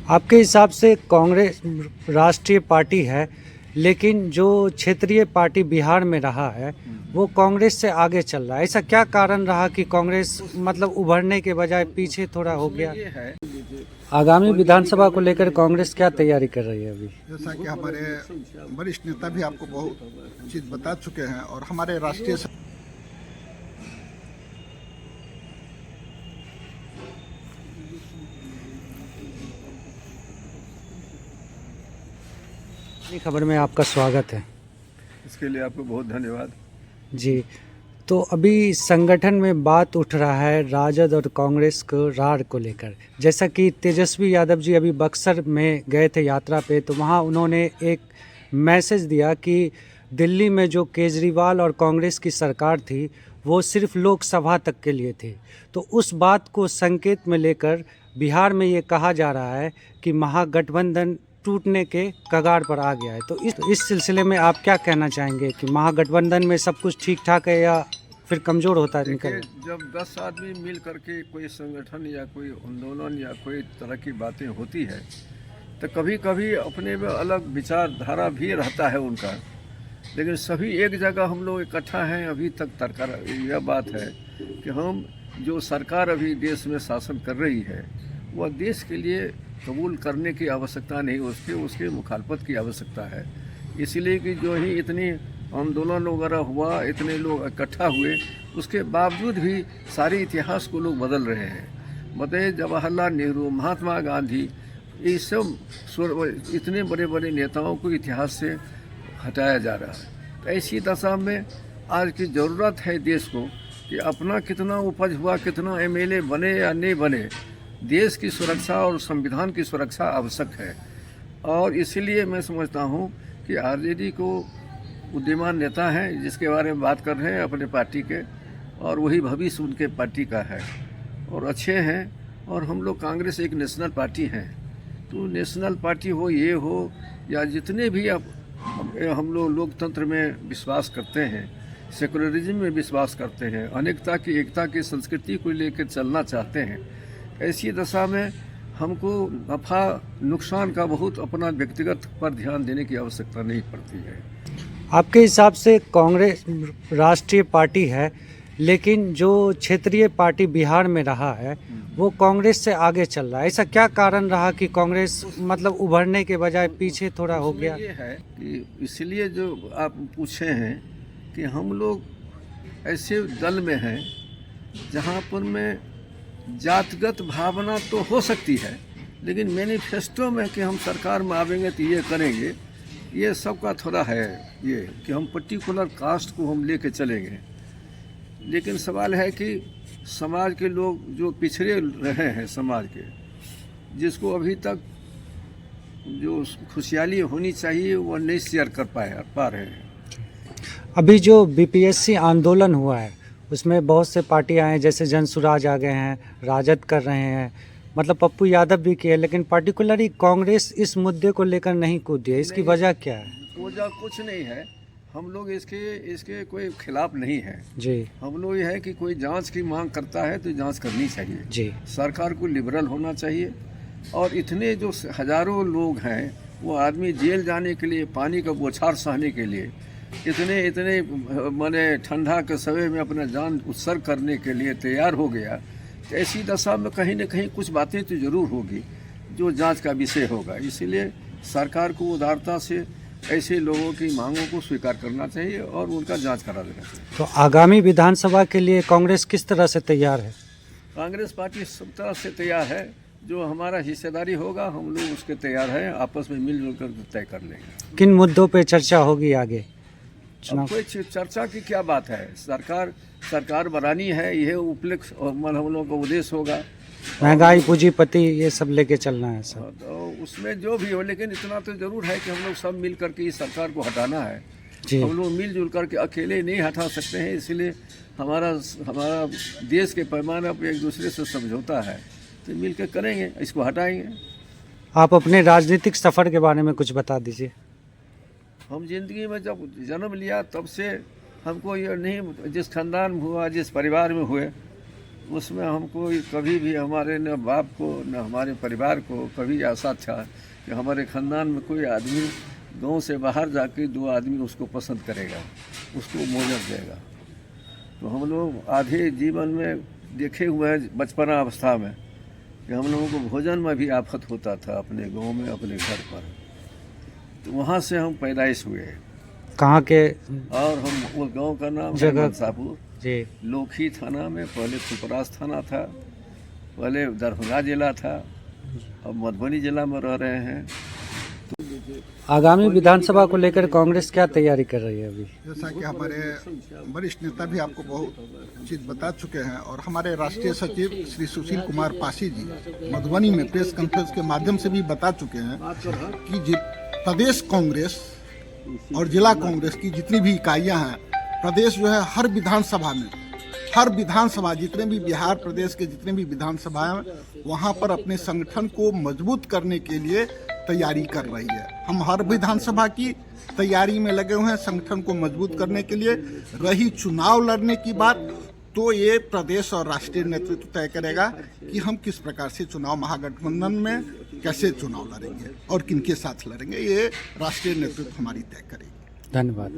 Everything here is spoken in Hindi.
आपके हिसाब से कांग्रेस राष्ट्रीय पार्टी है, लेकिन जो क्षेत्रीय पार्टी बिहार में रहा है, वो कांग्रेस से आगे चल रहा है। ऐसा क्या कारण रहा कि कांग्रेस मतलब उभरने के बजाय पीछे थोड़ा हो गया? ये है आगामी विधानसभा को लेकर कांग्रेस क्या तैयारी कर रही है अभी? जैसा कि हमारे वरिष्ठ नेता भी आपको बहुत चीज़ बता चुके हैं और हमारे राष्ट्रीय खबर में आपका स्वागत है। इसके लिए आपको बहुत धन्यवाद। जी, तो अभी संगठन में बात उठ रहा है राजद और कांग्रेस को रार को लेकर। जैसा कि तेजस्वी यादव जी अभी बक्सर में गए थे यात्रा पे, तो वहाँ उन्होंने एक मैसेज दिया कि दिल्ली में जो केजरीवाल और कांग्रेस की सरकार थी वो सिर्फ लोकसभा तक के लिए थी। तो उस बात को संकेत में लेकर बिहार में ये कहा जा रहा है कि महागठबंधन टूटने के कगार पर आ गया है। तो इस सिलसिले में आप क्या कहना चाहेंगे कि महागठबंधन में सब कुछ ठीक ठाक है या फिर कमज़ोर होता है निकल? जब 10 आदमी मिल करके कोई संगठन या कोई आंदोलन या कोई तरह की बातें होती है तो कभी कभी अपने में अलग विचारधारा भी रहता है उनका, लेकिन सभी एक जगह हम लोग इकट्ठा हैं। अभी तक यह बात है कि हम जो सरकार अभी देश में शासन कर रही है वह देश के लिए कबूल करने की आवश्यकता नहीं, उसके मुखालफत की आवश्यकता है। इसलिए कि जो ही इतनी आंदोलन वगैरह हुआ, इतने लोग इकट्ठा हुए, उसके बावजूद भी सारे इतिहास को लोग बदल रहे हैं। बताइए, जवाहरलाल नेहरू, महात्मा गांधी, ये सब इतने बड़े बड़े नेताओं को इतिहास से हटाया जा रहा है। तो ऐसी दशा में आज की ज़रूरत है देश को कि अपना कितना उपज हुआ, कितना एमएलए बने या नहीं बने, देश की सुरक्षा और संविधान की सुरक्षा आवश्यक है। और इसीलिए मैं समझता हूँ कि आरजेडी को बुद्धिमान नेता हैं जिसके बारे में बात कर रहे हैं अपने पार्टी के, और वही भविष्य उनके पार्टी का है और अच्छे हैं। और हम लोग कांग्रेस एक नेशनल पार्टी हैं, तो नेशनल पार्टी हो, ये हो या जितने भी हम लोग लोकतंत्र में विश्वास करते हैं, सेकुलरिज्म में विश्वास करते हैं, अनेकता की एकता की संस्कृति को लेकर चलना चाहते हैं। ऐसी दशा में हमको नफा नुकसान का बहुत अपना व्यक्तिगत पर ध्यान देने की आवश्यकता नहीं पड़ती है। आपके हिसाब से कांग्रेस राष्ट्रीय पार्टी है, लेकिन जो क्षेत्रीय पार्टी बिहार में रहा है वो कांग्रेस से आगे चल रहा है। ऐसा क्या कारण रहा कि कांग्रेस मतलब उभरने के बजाय पीछे थोड़ा हो गया? ये है कि इसलिए जो आप पूछे हैं कि हम लोग ऐसे दल में हैं जहाँ पर में जातिगत भावना तो हो सकती है, लेकिन मैनिफेस्टो में कि हम सरकार में आवेंगे तो ये करेंगे, ये सबका थोड़ा है ये कि हम पर्टिकुलर कास्ट को हम लेके चलेंगे। लेकिन सवाल है कि समाज के लोग जो पिछड़े रहे हैं समाज के, जिसको अभी तक जो खुशहाली होनी चाहिए वो नहीं शेयर कर पा रहे हैं। अभी जो बीपीएससी आंदोलन हुआ है उसमें बहुत से पार्टियां हैं, जैसे जनसुराज आ गए हैं, राजद कर रहे हैं, मतलब पप्पू यादव भी किए, लेकिन पार्टिकुलरली कांग्रेस इस मुद्दे को लेकर नहीं कूदी है। इसकी वजह क्या है? वजह कुछ नहीं है, हम लोग इसके कोई खिलाफ नहीं है जी। हम लोग ये है कि कोई जांच की मांग करता है तो जांच करनी चाहिए जी। सरकार को लिबरल होना चाहिए। और इतने जो हजारों लोग हैं वो आदमी जेल जाने के लिए, पानी का बौछार सहने के लिए, इतने माने ठंडा के समय में अपना जान उत्सर्ग करने के लिए तैयार हो गया। तो ऐसी दशा में कहीं न कहीं कुछ बातें तो ज़रूर होगी जो जांच का विषय होगा। इसीलिए सरकार को उदारता से ऐसे लोगों की मांगों को स्वीकार करना चाहिए और उनका जांच करा देना चाहिए। तो आगामी विधानसभा के लिए कांग्रेस किस तरह से तैयार है? कांग्रेस पार्टी सब तरह से तैयार है, जो हमारा हिस्सेदारी होगा हम लोग उसके तैयार हैं, आपस में मिलजुल कर तय कर लेंगे। किन मुद्दों पे चर्चा होगी आगे? कोई चर्चा की क्या बात है, सरकार बनानी है, यह उपलक्ष्य हम लोगों का उद्देश्य होगा। महंगाई, पूंजीपति, ये सब लेके चलना है सर। तो उसमें जो भी हो, लेकिन इतना तो जरूर है कि हम लोग सब मिल करके इस सरकार को हटाना है। जी। हम लोग मिलजुल करके अकेले नहीं हटा सकते हैं, इसलिए हमारा देश के पैमाने पर एक दूसरे से समझौता है, तो मिल के करेंगे, इसको हटाएंगे। आप अपने राजनीतिक सफ़र के बारे में कुछ बता दीजिए। हम जिंदगी में जब जन्म लिया तब से हमको ये नहीं, जिस खानदान में हुआ, जिस परिवार में हुए, उसमें हमको कभी भी हमारे न बाप को न हमारे परिवार को कभी आशा था कि हमारे ख़ानदान में कोई आदमी गांव से बाहर जाके दो आदमी उसको पसंद करेगा, उसको मोजर देगा। तो हम लोग आधे जीवन में देखे हुए हैं बचपना अवस्था में कि हम लोगों को भोजन में भी आफत होता था अपने गांव में, अपने घर पर। तो वहाँ से हम पैदाइश हुए कहाँ के और हम वो गांव का नाम है जगह? मनसापुर, जी। लोखी थाना में, पहले सुपरास थाना था, पहले दरभंगा जिला था, अब मधुबनी जिला में रह रहे हैं। आगामी विधानसभा को लेकर कांग्रेस क्या तैयारी कर रही है अभी? जैसा कि हमारे वरिष्ठ नेता भी आपको बहुत चीज़ बता चुके हैं और हमारे राष्ट्रीय सचिव श्री सुशील कुमार पासी जी मधुबनी में प्रेस कॉन्फ्रेंस के माध्यम से भी बता चुके हैं कि प्रदेश कांग्रेस और जिला कांग्रेस की जितनी भी इकाइयां हैं, प्रदेश जो है हर विधानसभा जितने भी बिहार प्रदेश के जितने भी विधानसभा हैं वहाँ पर अपने संगठन को मजबूत करने के लिए तैयारी कर रही है। हम हर विधानसभा की तैयारी में लगे हुए हैं संगठन को मजबूत करने के लिए। रही चुनाव लड़ने की बात, तो ये प्रदेश और राष्ट्रीय नेतृत्व तय करेगा कि हम किस प्रकार से चुनाव महागठबंधन में कैसे चुनाव लड़ेंगे और किनके साथ लड़ेंगे, ये राष्ट्रीय नेतृत्व हमारी तय करेगी। धन्यवाद।